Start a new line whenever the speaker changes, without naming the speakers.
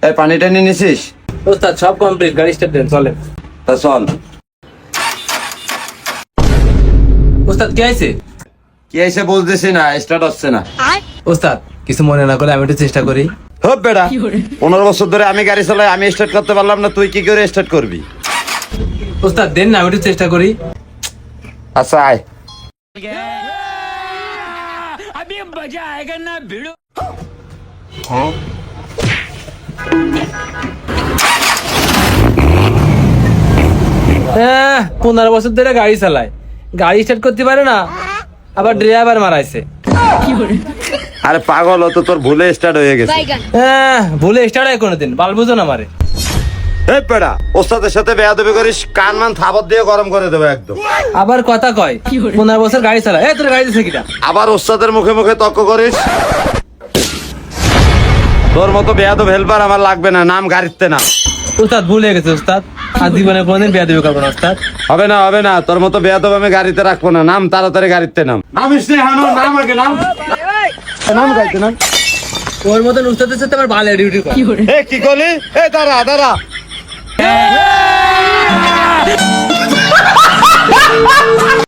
এই পানিটা নিয়ে নিছিস?
ওস্তাদ সব কমপ্লিট, গাড়ি স্টার্ট দেন, চলে।
তা চল।
ওস্তাদ কে আইছে?
কি এসে বলতেছি না, স্টার্ট হচ্ছে না।
ওস্তাদ কিছু মনে না করে আমি একটু চেষ্টা করি।
হোপ বেটা, 15 বছর ধরে আমি গাড়ি চালাই, আমি স্টার্ট করতে পারলাম না, তুই কি করে স্টার্ট করবি?
ওস্তাদ দেন না, আমি একটু চেষ্টা করি।
আচ্ছা আয়।
হ্যাঁ, 15 বছর ধরে গাড়ি চালায়, গাড়ি স্টার্ট করতে পারে না, আবার ড্রাইভার মারাইছে।
আরে পাগল, ও তো তোর ভুলে স্টার্ট হয়ে গেছে।
হ্যাঁ, ভুলে স্টার্ট হয় কোনোদিন, বাল বুঝো না মারে।
এই বেটা, ওস্তাদের সাথে বেয়াদবি করিস, কান মান থাবত দিয়ে গরম করে দেবো একদম।
আবার কথা কয় 15 বছর গাড়ি চালায়। এই তোর গাড়ি দিছে কিটা?
আবার ওস্তাদের মুখে মুখে তর্ক করিস। তোর মতো বেয়াদব হেল্পার আমার লাগবে না, নাম গাড়িতে না।
ওস্তাদ ভুল হয়ে গেছে ওস্তাদ, আর জীবনে কোনোদিন বেয়াদবি করবো না ওস্তাদ।
হবে না, হবে না, তোর মতো বেয়াদব আমি গাড়িতে রাখবো না। নাম তাড়াতাড়ি গাড়িতে নাম। নামিস নে, হানো নাম আগে নাম। নাম গাড়িতে নাম।
ওর মতন উস্তাদের সাথে আমার ভালো ডিউটি করে।
এ কি করলি? এ দাঁড়া দাঁড়া।